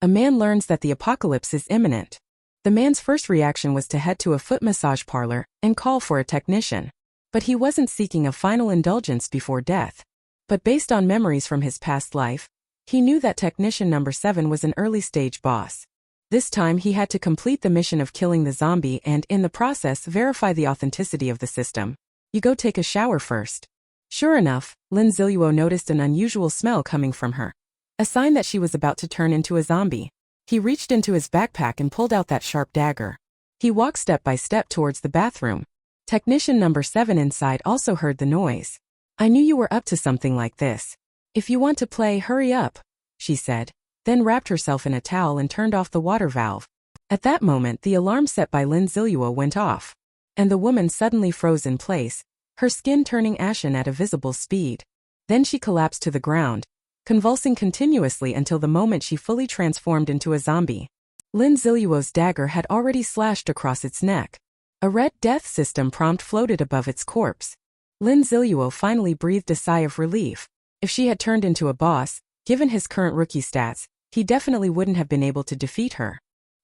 A man learns that the apocalypse is imminent. The man's first reaction was to head to a foot massage parlor and call for a technician. But he wasn't seeking a final indulgence before death. But based on memories from his past life, he knew that technician number 7 was an early-stage boss. This time he had to complete the mission of killing the zombie and, in the process, verify the authenticity of the system. You go take a shower first. Sure enough, Lin Ziluo noticed an unusual smell coming from her. A sign that she was about to turn into a zombie. He reached into his backpack and pulled out that sharp dagger. He walked step by step towards the bathroom. Technician number 7 inside also heard the noise. I knew you were up to something like this. If you want to play, hurry up, she said, then wrapped herself in a towel and turned off the water valve. At that moment, the alarm set by Lin Ziluo went off. And the woman suddenly froze in place, her skin turning ashen at a visible speed. Then she collapsed to the ground, convulsing continuously until the moment she fully transformed into a zombie. Lin Ziluo's dagger had already slashed across its neck. A red death system prompt floated above its corpse. Lin Ziluo finally breathed a sigh of relief. If she had turned into a boss, given his current rookie stats, he definitely wouldn't have been able to defeat her.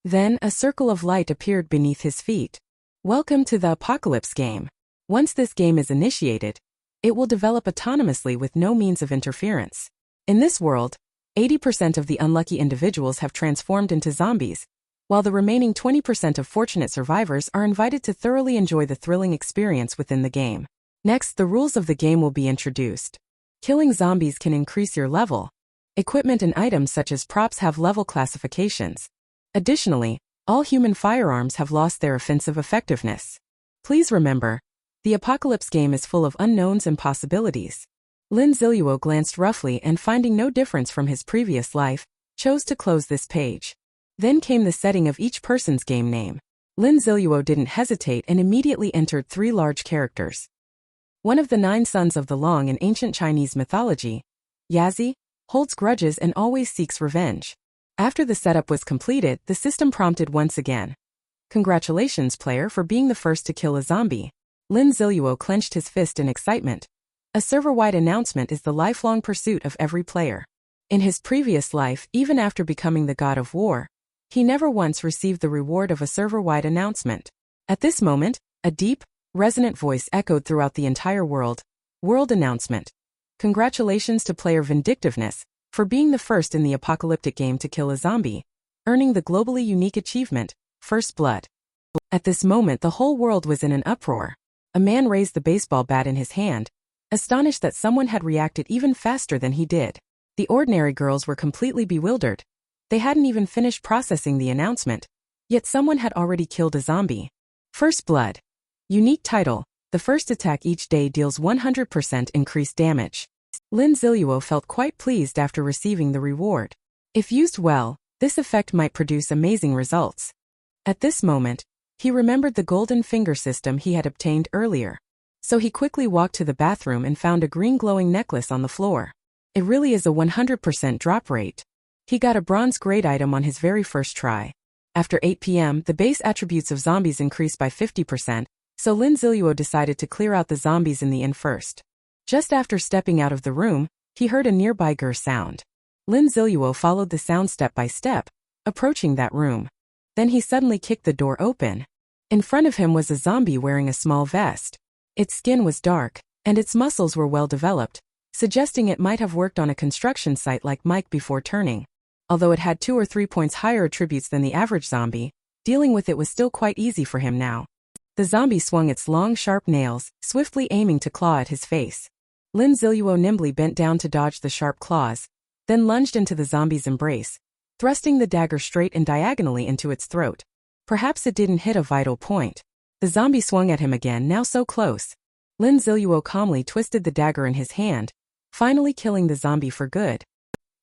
Then, a circle of light appeared beneath his feet. Welcome to the Apocalypse game. Once this game is initiated, it will develop autonomously with no means of interference. In this world, 80% of the unlucky individuals have transformed into zombies, while the remaining 20% of fortunate survivors are invited to thoroughly enjoy the thrilling experience within the game. Next, the rules of the game will be introduced. Killing zombies can increase your level. Equipment and items such as props have level classifications. Additionally, all human firearms have lost their offensive effectiveness. Please remember, the Apocalypse game is full of unknowns and possibilities. Lin Ziluo glanced roughly and, finding no difference from his previous life, chose to close this page. Then came the setting of each person's game name. Lin Ziluo didn't hesitate and immediately entered 3 large characters. One of the 9 sons of the Long in ancient Chinese mythology, Yazi, holds grudges and always seeks revenge. After the setup was completed, the system prompted once again. Congratulations, player, for being the first to kill a zombie. Lin Ziluo clenched his fist in excitement. A server-wide announcement is the lifelong pursuit of every player. In his previous life, even after becoming the god of war, he never once received the reward of a server-wide announcement. At this moment, a deep, resonant voice echoed throughout the entire world. World announcement. Congratulations to player Vindictiveness for being the first in the apocalyptic game to kill a zombie, earning the globally unique achievement, First Blood. At this moment, the whole world was in an uproar. A man raised the baseball bat in his hand, astonished that someone had reacted even faster than he did. The ordinary girls were completely bewildered. They hadn't even finished processing the announcement, yet someone had already killed a zombie. First Blood. Unique title. The first attack each day deals 100% increased damage. Lin Ziluo felt quite pleased after receiving the reward. If used well, this effect might produce amazing results. At this moment, he remembered the golden finger system he had obtained earlier. So he quickly walked to the bathroom and found a green glowing necklace on the floor. It really is a 100% drop rate. He got a bronze grade item on his very first try. After 8 p.m., the base attributes of zombies increased by 50%, so Lin Ziluo decided to clear out the zombies in the inn first. Just after stepping out of the room, he heard a nearby grr sound. Lin Ziluo followed the sound step by step, approaching that room. Then he suddenly kicked the door open. In front of him was a zombie wearing a small vest. Its skin was dark, and its muscles were well developed, suggesting it might have worked on a construction site like Mike before turning. Although it had 2 or 3 points higher attributes than the average zombie, dealing with it was still quite easy for him now. The zombie swung its long, sharp nails, swiftly aiming to claw at his face. Lin Ziluo nimbly bent down to dodge the sharp claws, then lunged into the zombie's embrace, thrusting the dagger straight and diagonally into its throat. Perhaps it didn't hit a vital point. The zombie swung at him again, now so close. Lin Ziluo calmly twisted the dagger in his hand, finally killing the zombie for good.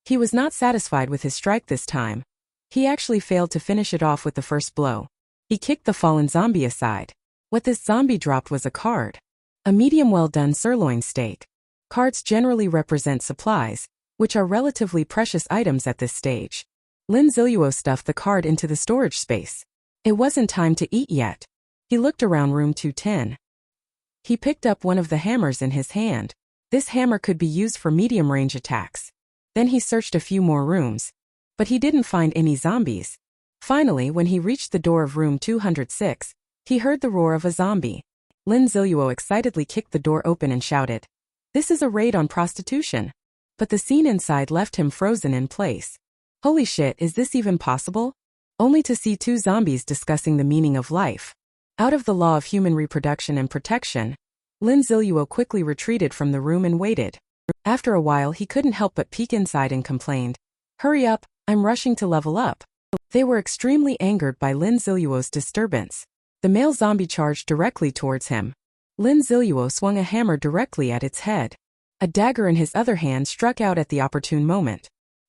He was not satisfied with his strike this time. He actually failed to finish it off with the first blow. He kicked the fallen zombie aside. What this zombie dropped was a card. A medium well-done sirloin steak. Cards generally represent supplies, which are relatively precious items at this stage. Lin Ziluo stuffed the card into the storage space. It wasn't time to eat yet. He looked around room 210. He picked up one of the hammers in his hand. This hammer could be used for medium-range attacks. Then he searched a few more rooms. But he didn't find any zombies. Finally, when he reached the door of room 206, he heard the roar of a zombie. Lin Ziluo excitedly kicked the door open and shouted, "This is a raid on prostitution." But the scene inside left him frozen in place. Holy shit, is this even possible? Only to see two zombies discussing the meaning of life. Out of the law of human reproduction and protection, Lin Ziluo quickly retreated from the room and waited. After a while he couldn't help but peek inside and complained, "Hurry up, I'm rushing to level up." They were extremely angered by Lin Ziluo's disturbance. The male zombie charged directly towards him. Lin Ziluo swung a hammer directly at its head. A dagger in his other hand struck out at the opportune moment.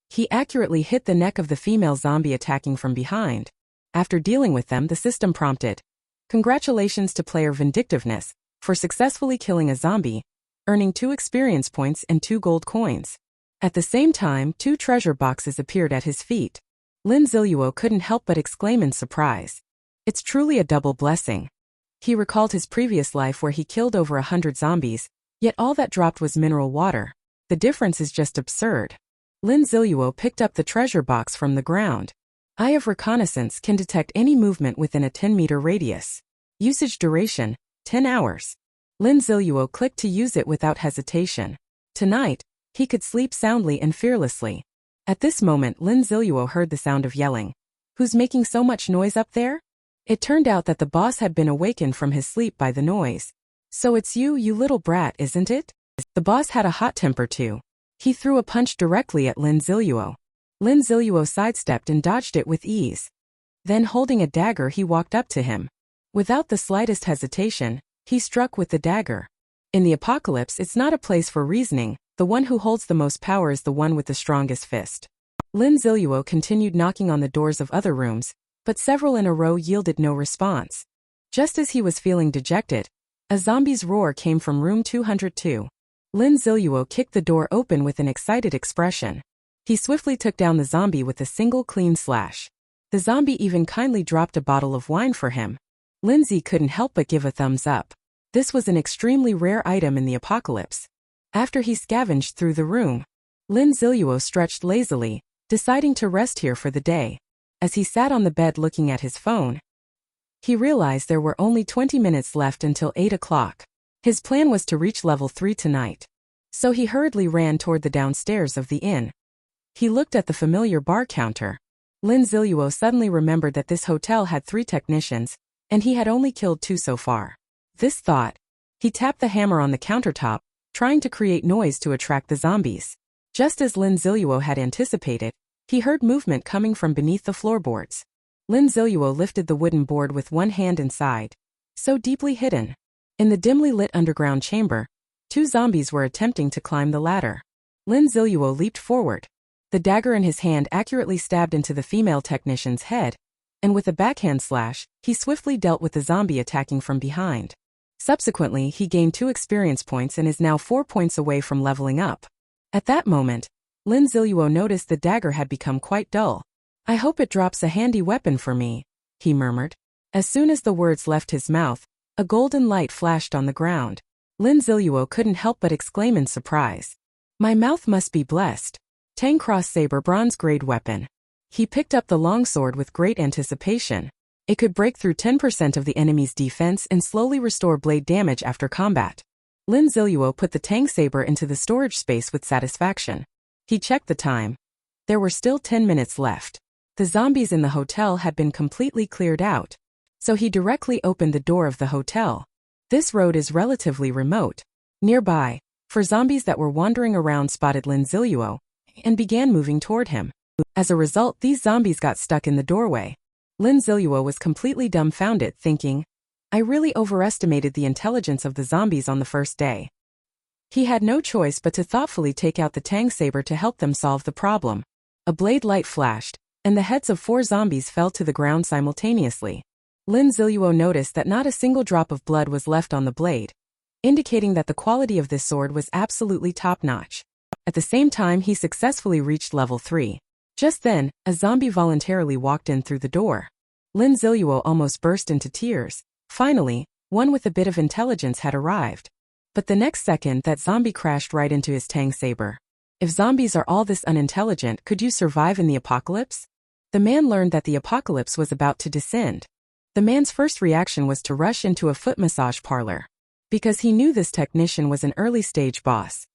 He accurately hit the neck of the female zombie attacking from behind. After dealing with them, the system prompted, "Congratulations to player Vindictiveness for successfully killing a zombie, earning 2 experience points and 2 gold coins." At the same time, 2 treasure boxes appeared at his feet. Lin Ziluo couldn't help but exclaim in surprise. It's truly a double blessing. He recalled his previous life where he killed over 100 zombies, yet all that dropped was mineral water. The difference is just absurd. Lin Ziluo picked up the treasure box from the ground. Eye of Reconnaissance can detect any movement within a 10-meter radius. Usage duration, 10 hours. Lin Ziluo clicked to use it without hesitation. Tonight, he could sleep soundly and fearlessly. At this moment, Lin Ziluo heard the sound of yelling. "Who's making so much noise up there?" It turned out that the boss had been awakened from his sleep by the noise. "So it's you little brat, isn't it?" The boss had a hot temper too. He threw a punch directly at Lin Ziluo. Lin Ziluo sidestepped and dodged it with ease. Then, holding a dagger, he walked up to him. Without the slightest hesitation, he struck with the dagger. In the apocalypse, it's not a place for reasoning. The one who holds the most power is the one with the strongest fist. Lin Ziluo continued knocking on the doors of other rooms, but several in a row yielded no response. Just as he was feeling dejected, a zombie's roar came from room 202. Lin Ziluo kicked the door open with an excited expression. He swiftly took down the zombie with a single clean slash. The zombie even kindly dropped a bottle of wine for him. Lindsay couldn't help but give a thumbs up. This was an extremely rare item in the apocalypse. After he scavenged through the room, Lin Ziluo stretched lazily, deciding to rest here for the day. As he sat on the bed looking at his phone, he realized there were only 20 minutes left until 8 o'clock. His plan was to reach level 3 tonight. So he hurriedly ran toward the downstairs of the inn. He looked at the familiar bar counter. Lin Ziluo suddenly remembered that this hotel had 3 technicians, and he had only killed 2 so far. This thought, he tapped the hammer on the countertop, trying to create noise to attract the zombies. Just as Lin Ziluo had anticipated, he heard movement coming from beneath the floorboards. Lin Ziluo lifted the wooden board with one hand inside. So deeply hidden. In the dimly lit underground chamber, 2 zombies were attempting to climb the ladder. Lin Ziluo leaped forward. The dagger in his hand accurately stabbed into the female technician's head, and with a backhand slash, he swiftly dealt with the zombie attacking from behind. Subsequently, he gained 2 experience points and is now 4 points away from leveling up. At that moment, Lin Ziluo noticed the dagger had become quite dull. "I hope it drops a handy weapon for me," he murmured. As soon as the words left his mouth, a golden light flashed on the ground. Lin Ziluo couldn't help but exclaim in surprise. "My mouth must be blessed. Tang Cross Saber bronze grade weapon." He picked up the longsword with great anticipation. It could break through 10% of the enemy's defense and slowly restore blade damage after combat. Lin Ziluo put the Tang Saber into the storage space with satisfaction. He checked the time. There were still 10 minutes left. The zombies in the hotel had been completely cleared out. So he directly opened the door of the hotel. This road is relatively remote. Nearby, 4 zombies that were wandering around spotted Lin Ziluo and began moving toward him. As a result, these zombies got stuck in the doorway. Lin Ziluo was completely dumbfounded, thinking, "I really overestimated the intelligence of the zombies on the first day." He had no choice but to thoughtfully take out the Tang Saber to help them solve the problem. A blade light flashed, and the heads of 4 zombies fell to the ground simultaneously. Lin Ziluo noticed that not a single drop of blood was left on the blade, indicating that the quality of this sword was absolutely top-notch. At the same time, he successfully reached level 3. Just then, a zombie voluntarily walked in through the door. Lin Ziluo almost burst into tears. Finally, one with a bit of intelligence had arrived. But the next second, that zombie crashed right into his Tang Saber. If zombies are all this unintelligent, could you survive in the apocalypse? The man learned that the apocalypse was about to descend. The man's first reaction was to rush into a foot massage parlor, because he knew this technician was an early-stage boss.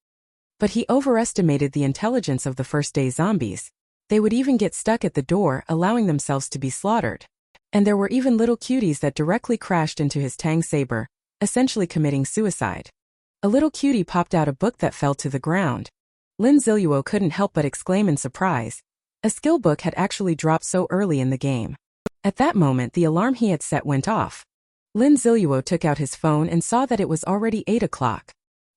But he overestimated the intelligence of the first-day zombies. They would even get stuck at the door, allowing themselves to be slaughtered. And there were even little cuties that directly crashed into his tang saber, essentially committing suicide. A little cutie popped out a book that fell to the ground. Lin Ziluo couldn't help but exclaim in surprise. A skill book had actually dropped so early in the game. At that moment, the alarm he had set went off. Lin Ziluo took out his phone and saw that it was already 8 o'clock.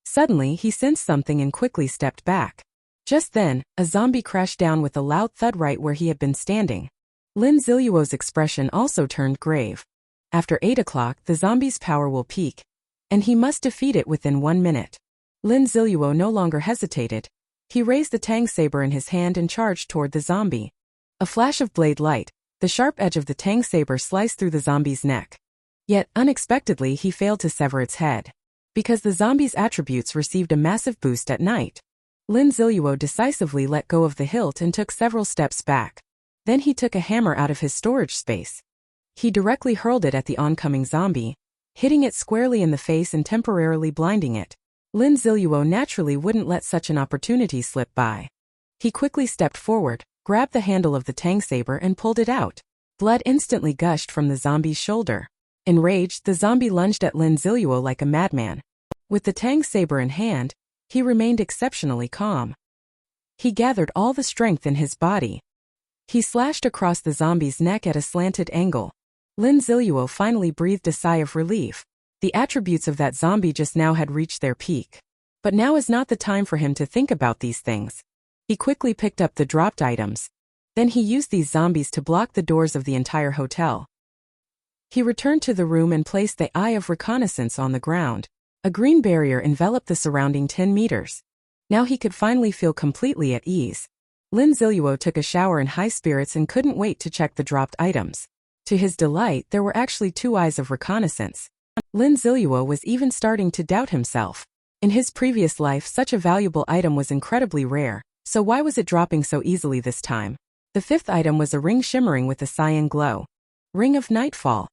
Suddenly, he sensed something and quickly stepped back. Just then, a zombie crashed down with a loud thud right where he had been standing. Lin Ziluo's expression also turned grave. After 8 o'clock, the zombie's power will peak, and he must defeat it within 1 minute. Lin Ziluo no longer hesitated. He raised the tang saber in his hand and charged toward the zombie. A flash of blade light, the sharp edge of the tang saber sliced through the zombie's neck. Yet, unexpectedly, he failed to sever its head. Because the zombie's attributes received a massive boost at night. Lin Ziluo decisively let go of the hilt and took several steps back. Then he took a hammer out of his storage space. He directly hurled it at the oncoming zombie, hitting it squarely in the face and temporarily blinding it. Lin Ziluo naturally wouldn't let such an opportunity slip by. He quickly stepped forward, grabbed the handle of the tang saber and pulled it out. Blood instantly gushed from the zombie's shoulder. Enraged, the zombie lunged at Lin Ziluo like a madman. With the tang saber in hand, he remained exceptionally calm. He gathered all the strength in his body. He slashed across the zombie's neck at a slanted angle. Lin Ziluo finally breathed a sigh of relief. The attributes of that zombie just now had reached their peak. But now is not the time for him to think about these things. He quickly picked up the dropped items. Then he used these zombies to block the doors of the entire hotel. He returned to the room and placed the eye of reconnaissance on the ground. A green barrier enveloped the surrounding 10 meters. Now he could finally feel completely at ease. Lin Ziluo took a shower in high spirits and couldn't wait to check the dropped items. To his delight, there were actually 2 eyes of reconnaissance. Lin Ziluo was even starting to doubt himself. In his previous life, such a valuable item was incredibly rare, so why was it dropping so easily this time? The 5th item was a ring shimmering with a cyan glow. Ring of Nightfall.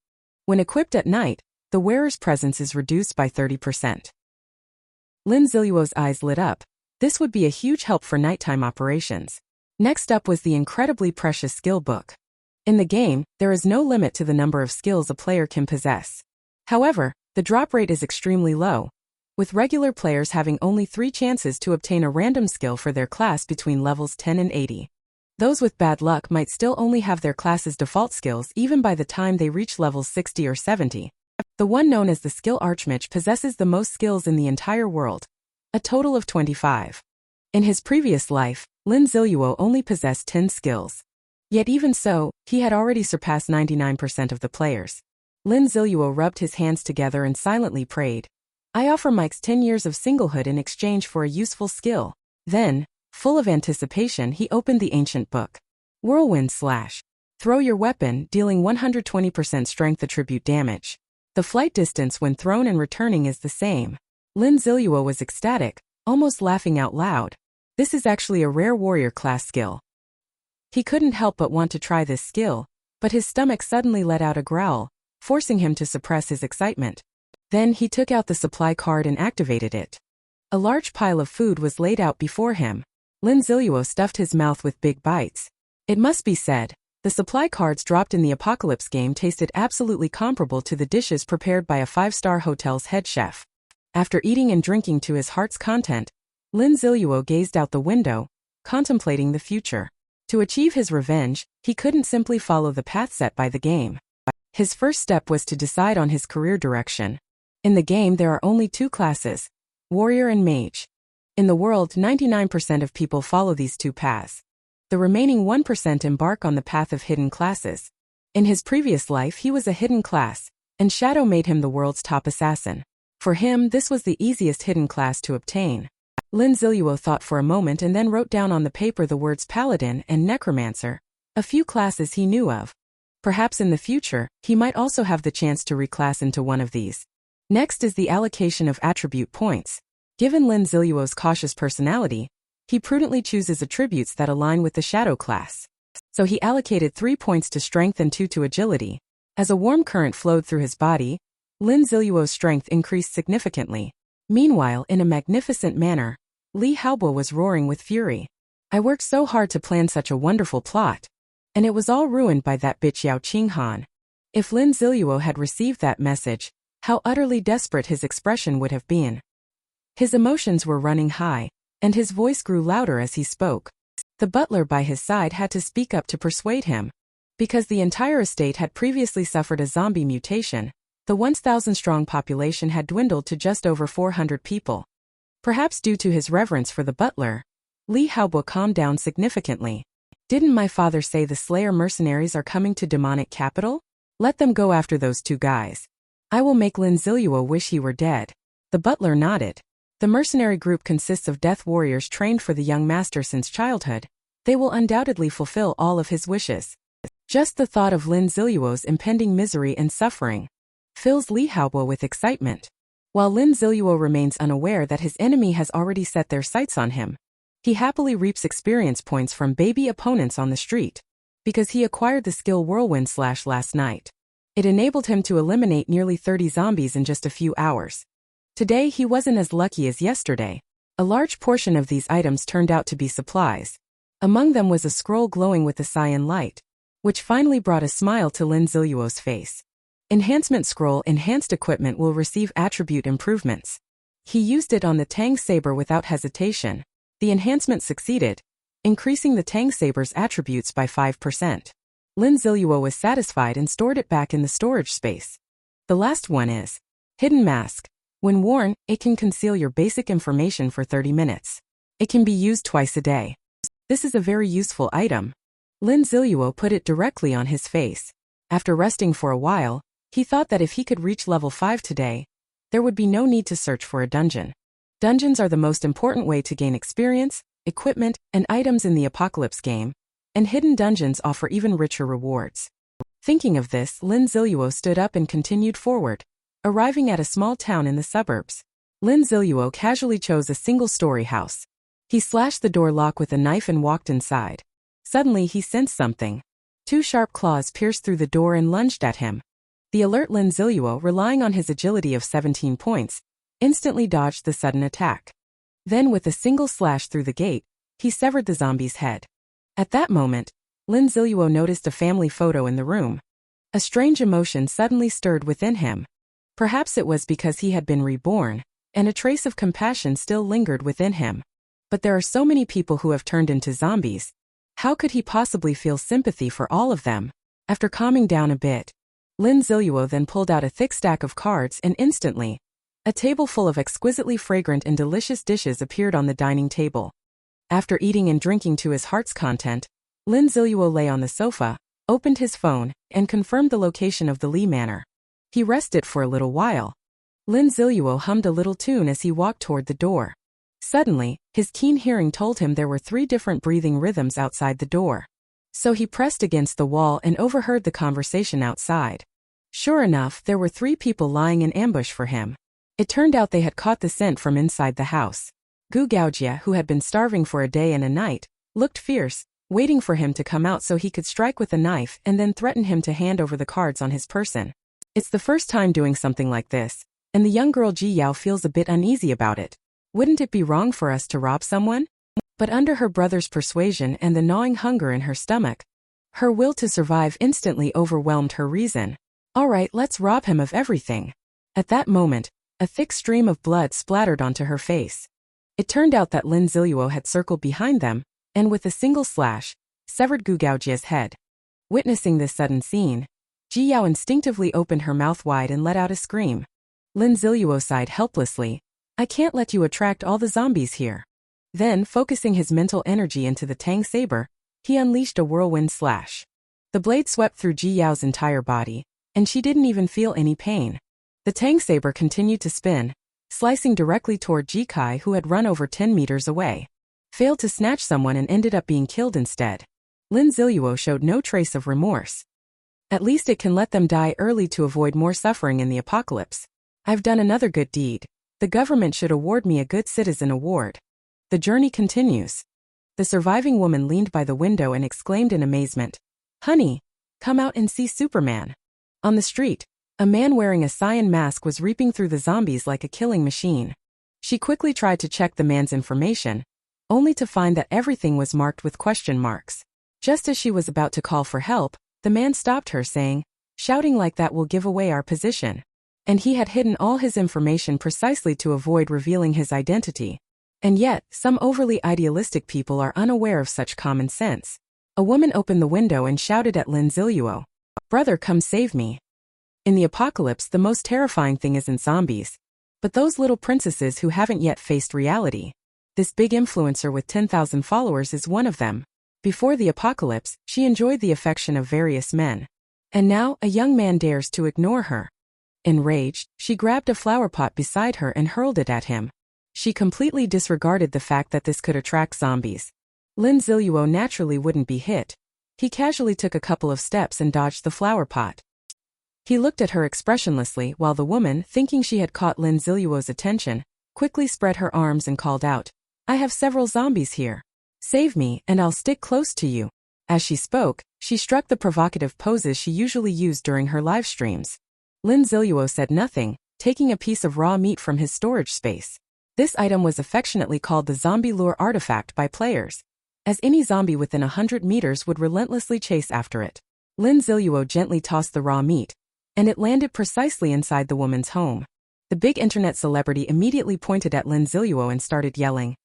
When equipped at night, the wearer's presence is reduced by 30%. Lin Ziluo's eyes lit up. This would be a huge help for nighttime operations. Next up was the incredibly precious skill book. In the game, there is no limit to the number of skills a player can possess. However, the drop rate is extremely low, with regular players having only 3 chances to obtain a random skill for their class between levels 10 and 80. Those with bad luck might still only have their class's default skills even by the time they reach levels 60 or 70. The one known as the skill Archmage possesses the most skills in the entire world, a total of 25. In his previous life, Lin Ziluo only possessed 10 skills. Yet even so, he had already surpassed 99% of the players. Lin Ziluo rubbed his hands together and silently prayed. I offer Mike's 10 years of singlehood in exchange for a useful skill. Then, full of anticipation, he opened the ancient book. Whirlwind Slash. Throw your weapon, dealing 120% strength attribute damage. The flight distance when thrown and returning is the same. Lin Ziluo was ecstatic, almost laughing out loud. This is actually a rare warrior class skill. He couldn't help but want to try this skill, but his stomach suddenly let out a growl, forcing him to suppress his excitement. Then he took out the supply card and activated it. A large pile of food was laid out before him. Lin Ziluo stuffed his mouth with big bites. It must be said, the supply cards dropped in the Apocalypse game tasted absolutely comparable to the dishes prepared by a 5-star hotel's head chef. After eating and drinking to his heart's content, Lin Ziluo gazed out the window, contemplating the future. To achieve his revenge, he couldn't simply follow the path set by the game. His first step was to decide on his career direction. In the game there are only 2 classes, warrior and mage. In the world, 99% of people follow these 2 paths. The remaining 1% embark on the path of hidden classes. In his previous life he was a hidden class, and Shadow made him the world's top assassin. For him, this was the easiest hidden class to obtain. Lin Ziluo thought for a moment and then wrote down on the paper the words Paladin and Necromancer, a few classes he knew of. Perhaps in the future, he might also have the chance to reclass into one of these. Next is the allocation of attribute points. Given Lin Ziluo's cautious personality, He prudently chooses attributes that align with the shadow class. So he allocated 3 points to strength and 2 to agility. As a warm current flowed through his body, Lin Ziluo's strength increased significantly. Meanwhile, in a magnificent manner, Li Haobo was roaring with fury. I worked so hard to plan such a wonderful plot. And it was all ruined by that bitch Yao Qinghan. If Lin Ziluo had received that message, how utterly desperate his expression would have been. His emotions were running high, and his voice grew louder as he spoke. The butler by his side had to speak up to persuade him. Because the entire estate had previously suffered a zombie mutation, the 1,000-strong population had dwindled to just over 400 people. Perhaps due to his reverence for the butler, Li Haobo calmed down significantly. Didn't my father say the Slayer mercenaries are coming to demonic capital? Let them go after those 2 guys. I will make Lin Ziluo wish he were dead. The butler nodded. The mercenary group consists of death warriors trained for the young master since childhood. They will undoubtedly fulfill all of his wishes. Just the thought of Lin Ziluo's impending misery and suffering fills Li Haobo with excitement. While Lin Ziluo remains unaware that his enemy has already set their sights on him, he happily reaps experience points from baby opponents on the street. Because he acquired the skill Whirlwind Slash last night. It enabled him to eliminate nearly 30 zombies in just a few hours. Today he wasn't as lucky as yesterday. A large portion of these items turned out to be supplies. Among them was a scroll glowing with a cyan light, which finally brought a smile to Lin Ziluo's face. Enhancement Scroll. Enhanced equipment will receive attribute improvements. He used it on the Tang Saber without hesitation. The enhancement succeeded, increasing the Tang Saber's attributes by 5%. Lin Ziluo was satisfied and stored it back in the storage space. The last one is Hidden Mask. When worn, it can conceal your basic information for 30 minutes. It can be used twice a day. This is a very useful item. Lin Ziluo put it directly on his face. After resting for a while, he thought that if he could reach level 5 today, there would be no need to search for a dungeon. Dungeons are the most important way to gain experience, equipment, and items in the Apocalypse game, and hidden dungeons offer even richer rewards. Thinking of this, Lin Ziluo stood up and continued forward, arriving at a small town in the suburbs. Lin Ziluo casually chose a single-story house. He slashed the door lock with a knife and walked inside. Suddenly he sensed something. 2 sharp claws pierced through the door and lunged at him. The alert Lin Ziluo, relying on his agility of 17 points, instantly dodged the sudden attack. Then with a single slash through the gate, he severed the zombie's head. At that moment, Lin Ziluo noticed a family photo in the room. A strange emotion suddenly stirred within him. Perhaps it was because he had been reborn, and a trace of compassion still lingered within him. But there are so many people who have turned into zombies. How could he possibly feel sympathy for all of them? After calming down a bit, Lin Ziluo then pulled out a thick stack of cards and instantly, a table full of exquisitely fragrant and delicious dishes appeared on the dining table. After eating and drinking to his heart's content, Lin Ziluo lay on the sofa, opened his phone, and confirmed the location of the Li Manor. He rested for a little while. Lin Ziluo hummed a little tune as he walked toward the door. Suddenly, his keen hearing told him there were 3 different breathing rhythms outside the door. So he pressed against the wall and overheard the conversation outside. Sure enough, there were 3 people lying in ambush for him. It turned out they had caught the scent from inside the house. Gu Gaojia, who had been starving for a day and a night, looked fierce, waiting for him to come out so he could strike with a knife and then threaten him to hand over the cards on his person. It's the first time doing something like this, and the young girl Ji Yao feels a bit uneasy about it. Wouldn't it be wrong for us to rob someone? But under her brother's persuasion and the gnawing hunger in her stomach, her will to survive instantly overwhelmed her reason. All right, let's rob him of everything. At that moment, a thick stream of blood splattered onto her face. It turned out that Lin Ziluo had circled behind them, and with a single slash, severed Gu Gaojia's head. Witnessing this sudden scene, Ji Yao instinctively opened her mouth wide and let out a scream. Lin Ziluo sighed helplessly. I can't let you attract all the zombies here. Then, focusing his mental energy into the Tang Saber, he unleashed a whirlwind slash. The blade swept through Ji Yao's entire body, and she didn't even feel any pain. The Tang Saber continued to spin, slicing directly toward Ji Kai, who had run over 10 meters away. Failed to snatch someone and ended up being killed instead. Lin Ziluo showed no trace of remorse. At least it can let them die early to avoid more suffering in the apocalypse. I've done another good deed. The government should award me a Good Citizen award. The journey continues. The surviving woman leaned by the window and exclaimed in amazement, "Honey, come out and see Superman." On the street, a man wearing a cyan mask was reaping through the zombies like a killing machine. She quickly tried to check the man's information, only to find that everything was marked with question marks. Just as she was about to call for help, the man stopped her saying, "Shouting like that will give away our position." And he had hidden all his information precisely to avoid revealing his identity. And yet, some overly idealistic people are unaware of such common sense. A woman opened the window and shouted at Lin Ziluo, "Brother, come save me." In the apocalypse, the most terrifying thing isn't zombies, but those little princesses who haven't yet faced reality. This big influencer with 10,000 followers is one of them. Before the apocalypse, she enjoyed the affection of various men. And now, a young man dares to ignore her. Enraged, she grabbed a flower pot beside her and hurled it at him. She completely disregarded the fact that this could attract zombies. Lin Ziluo naturally wouldn't be hit. He casually took a couple of steps and dodged the flower pot. He looked at her expressionlessly while the woman, thinking she had caught Lin Ziluo's attention, quickly spread her arms and called out, "I have several zombies here. Save me and I'll stick close to you." As she spoke, she struck the provocative poses she usually used during her live streams. Lin Ziluo said nothing, taking a piece of raw meat from his storage space. This item was affectionately called the zombie lure artifact by players, as any zombie within 100 meters would relentlessly chase after it. Lin Ziluo gently tossed the raw meat, and it landed precisely inside the woman's home. The big internet celebrity immediately pointed at Lin Ziluo and started yelling,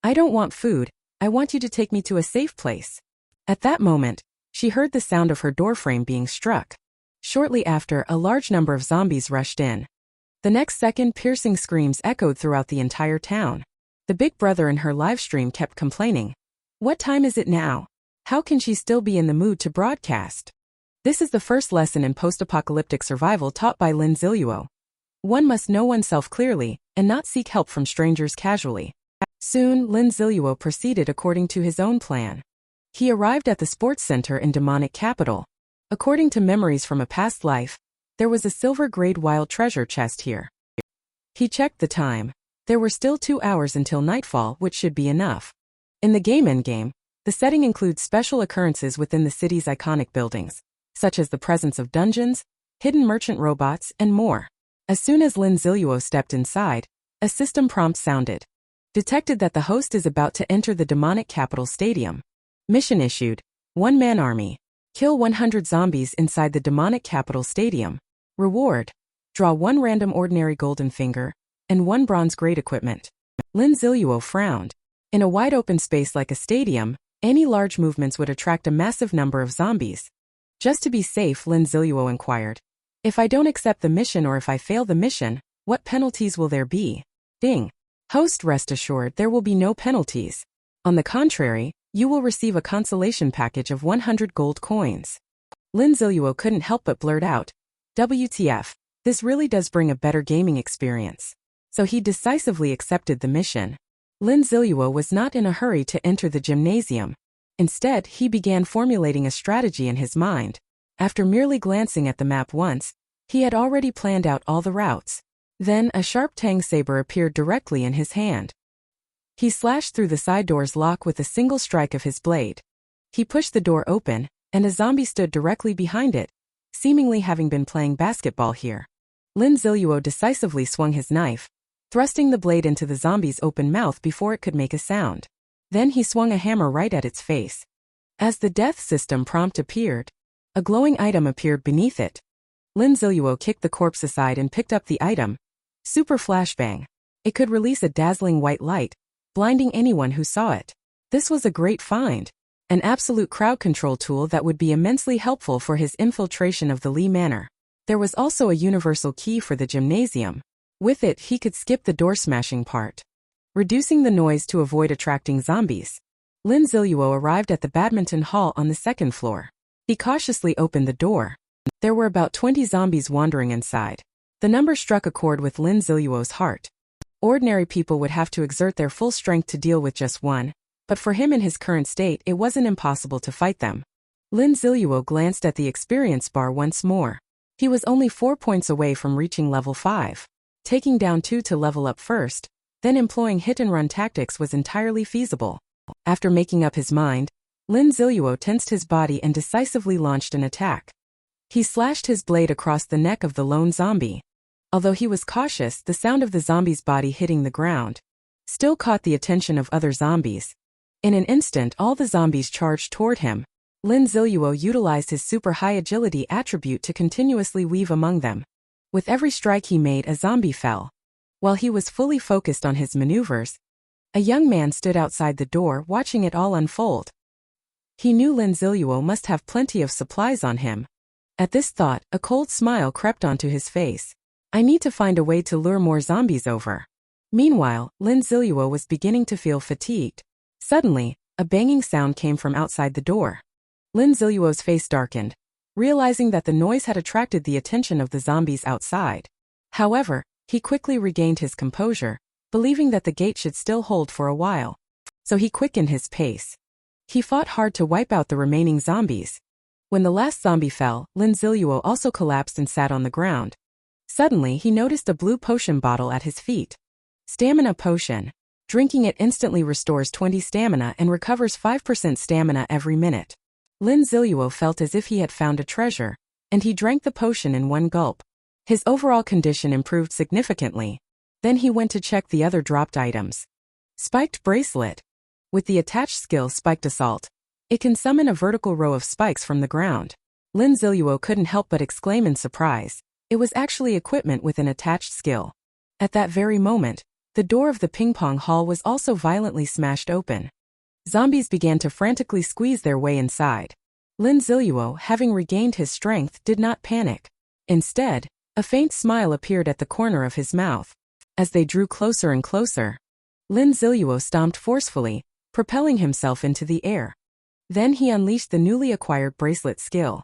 "I don't want food, I want you to take me to a safe place." At that moment, she heard the sound of her doorframe being struck. Shortly after, a large number of zombies rushed in. The next second, piercing screams echoed throughout the entire town. The big brother in her livestream kept complaining, "What time is it now? How can she still be in the mood to broadcast?" This is the first lesson in post-apocalyptic survival taught by Lin Ziluo. One must know oneself clearly, and not seek help from strangers casually. Soon, Lin Ziluo proceeded according to his own plan. He arrived at the sports center in demonic capital. According to memories from a past life, there was a silver-grade wild treasure chest here. He checked the time. There were still 2 hours until nightfall, which should be enough. In the game endgame, the setting includes special occurrences within the city's iconic buildings, such as the presence of dungeons, hidden merchant robots, and more. As soon as Lin Ziluo stepped inside, a system prompt sounded. Detected that the host is about to enter the demonic capital stadium. Mission issued. One-man army. Kill 100 zombies inside the demonic capital stadium. Reward. Draw 1 random ordinary golden finger, and 1 bronze grade equipment. Lin Ziluo frowned. In a wide-open space like a stadium, any large movements would attract a massive number of zombies. Just to be safe, Lin Ziluo inquired, "If I don't accept the mission or if I fail the mission, what penalties will there be?" Ding. Host, rest assured there will be no penalties. On the contrary, you will receive a consolation package of 100 gold coins. Lin Ziluo couldn't help but blurt out, "WTF, this really does bring a better gaming experience." So he decisively accepted the mission. Lin Ziluo was not in a hurry to enter the gymnasium. Instead, he began formulating a strategy in his mind. After merely glancing at the map once, he had already planned out all the routes. Then a sharp tang saber appeared directly in his hand. He slashed through the side door's lock with a single strike of his blade. He pushed the door open, and a zombie stood directly behind it, seemingly having been playing basketball here. Lin Ziluo decisively swung his knife, thrusting the blade into the zombie's open mouth before it could make a sound. Then he swung a hammer right at its face. As the death system prompt appeared, a glowing item appeared beneath it. Lin Ziluo kicked the corpse aside and picked up the item. Super Flashbang. It could release a dazzling white light, blinding anyone who saw it. This was a great find. An absolute crowd control tool that would be immensely helpful for his infiltration of the Li Manor. There was also a universal key for the gymnasium. With it, he could skip the door-smashing part, reducing the noise to avoid attracting zombies. Lin Ziluo arrived at the badminton hall on the 2nd floor. He cautiously opened the door. There were about 20 zombies wandering inside. The number struck a chord with Lin Ziluo's heart. Ordinary people would have to exert their full strength to deal with just one, but for him in his current state it wasn't impossible to fight them. Lin Ziluo glanced at the experience bar once more. He was only 4 points away from reaching level 5. Taking down 2 to level up first, then employing hit-and-run tactics was entirely feasible. After making up his mind, Lin Ziluo tensed his body and decisively launched an attack. He slashed his blade across the neck of the lone zombie. Although he was cautious, the sound of the zombie's body hitting the ground still caught the attention of other zombies. In an instant, all the zombies charged toward him. Lin Ziluo utilized his super high agility attribute to continuously weave among them. With every strike he made, a zombie fell. While he was fully focused on his maneuvers, a young man stood outside the door watching it all unfold. He knew Lin Ziluo must have plenty of supplies on him. At this thought, a cold smile crept onto his face. I need to find a way to lure more zombies over. Meanwhile, Lin Ziluo was beginning to feel fatigued. Suddenly, a banging sound came from outside the door. Lin Ziluo's face darkened, realizing that the noise had attracted the attention of the zombies outside. However, he quickly regained his composure, believing that the gate should still hold for a while. So he quickened his pace. He fought hard to wipe out the remaining zombies. When the last zombie fell, Lin Ziluo also collapsed and sat on the ground. Suddenly, he noticed a blue potion bottle at his feet. Stamina potion. Drinking it instantly restores 20 stamina and recovers 5% stamina every minute. Lin Ziluo felt as if he had found a treasure, and he drank the potion in one gulp. His overall condition improved significantly. Then he went to check the other dropped items. Spiked bracelet. With the attached skill Spiked Assault, it can summon a vertical row of spikes from the ground. Lin Ziluo couldn't help but exclaim in surprise. It was actually equipment with an attached skill. At that very moment, the door of the ping-pong hall was also violently smashed open. Zombies began to frantically squeeze their way inside. Lin Ziluo, having regained his strength, did not panic. Instead, a faint smile appeared at the corner of his mouth. As they drew closer and closer, Lin Ziluo stomped forcefully, propelling himself into the air. Then he unleashed the newly acquired bracelet skill.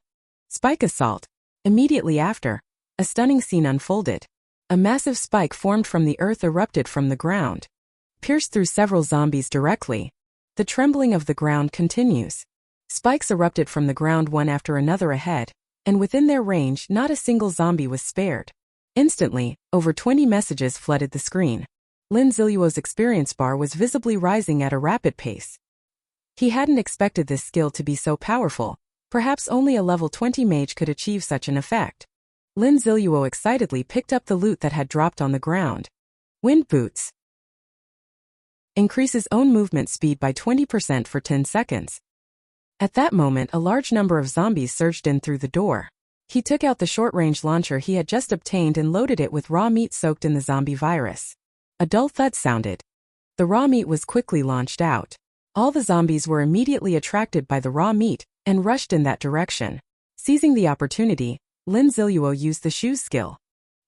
Spike Assault. Immediately after, a stunning scene unfolded. A massive spike formed from the earth erupted from the ground, pierced through several zombies directly. The trembling of the ground continues. Spikes erupted from the ground one after another ahead, and within their range not a single zombie was spared. Instantly, over 20 messages flooded the screen. Lin Ziluo's experience bar was visibly rising at a rapid pace. He hadn't expected this skill to be so powerful. Perhaps only a level 20 mage could achieve such an effect. Lin Ziluo excitedly picked up the loot that had dropped on the ground. Wind Boots. Increases own movement speed by 20% for 10 seconds. At that moment, a large number of zombies surged in through the door. He took out the short-range launcher he had just obtained and loaded it with raw meat soaked in the zombie virus. A dull thud sounded. The raw meat was quickly launched out. All the zombies were immediately attracted by the raw meat and rushed in that direction. Seizing the opportunity, Lin Ziluo used the shoes skill.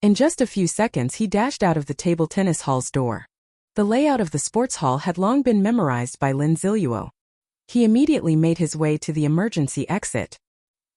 In just a few seconds, he dashed out of the table tennis hall's door. The layout of the sports hall had long been memorized by Lin Ziluo. He immediately made his way to the emergency exit.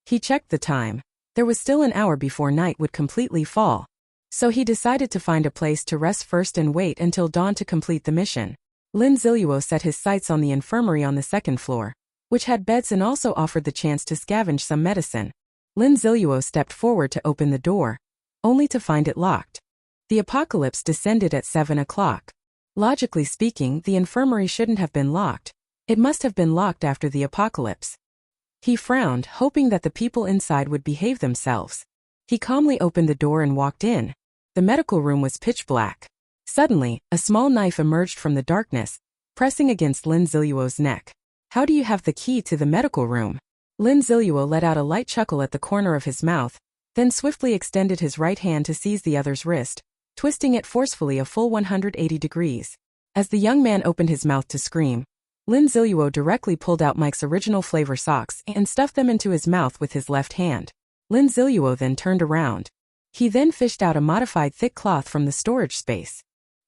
He checked the time. There was still an hour before night would completely fall. So he decided to find a place to rest first and wait until dawn to complete the mission. Lin Ziluo set his sights on the infirmary on the second floor, which had beds and also offered the chance to scavenge some medicine. Lin Ziluo stepped forward to open the door, only to find it locked. The apocalypse descended at 7 o'clock. Logically speaking, the infirmary shouldn't have been locked. It must have been locked after the apocalypse. He frowned, hoping that the people inside would behave themselves. He calmly opened the door and walked in. The medical room was pitch black. Suddenly, a small knife emerged from the darkness, pressing against Lin Ziluo's neck. How do you have the key to the medical room? Lin Ziluo let out a light chuckle at the corner of his mouth, then swiftly extended his right hand to seize the other's wrist, twisting it forcefully a full 180 degrees. As the young man opened his mouth to scream, Lin Ziluo directly pulled out Mike's original flavor socks and stuffed them into his mouth with his left hand. Lin Ziluo then turned around. He then fished out a modified thick cloth from the storage space.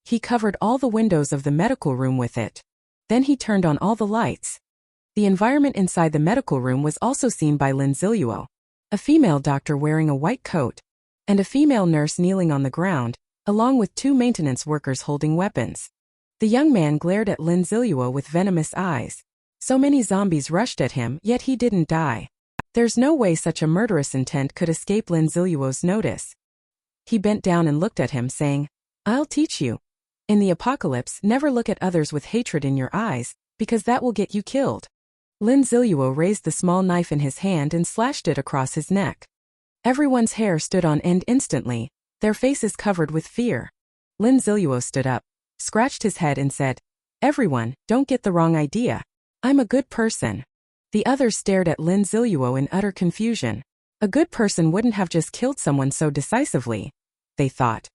He covered all the windows of the medical room with it. Then he turned on all the lights. The environment inside the medical room was also seen by Lin Ziluo. A female doctor wearing a white coat, and a female nurse kneeling on the ground, along with 2 maintenance workers holding weapons. The young man glared at Lin Ziluo with venomous eyes. So many zombies rushed at him, yet he didn't die. There's no way such a murderous intent could escape Lin Ziluo's notice. He bent down and looked at him, saying, "I'll teach you." In the apocalypse, never look at others with hatred in your eyes, because that will get you killed. Lin Ziluo raised the small knife in his hand and slashed it across his neck. Everyone's hair stood on end instantly, their faces covered with fear. Lin Ziluo stood up, scratched his head and said, "Everyone, don't get the wrong idea. I'm a good person." The others stared at Lin Ziluo in utter confusion. A good person wouldn't have just killed someone so decisively, they thought.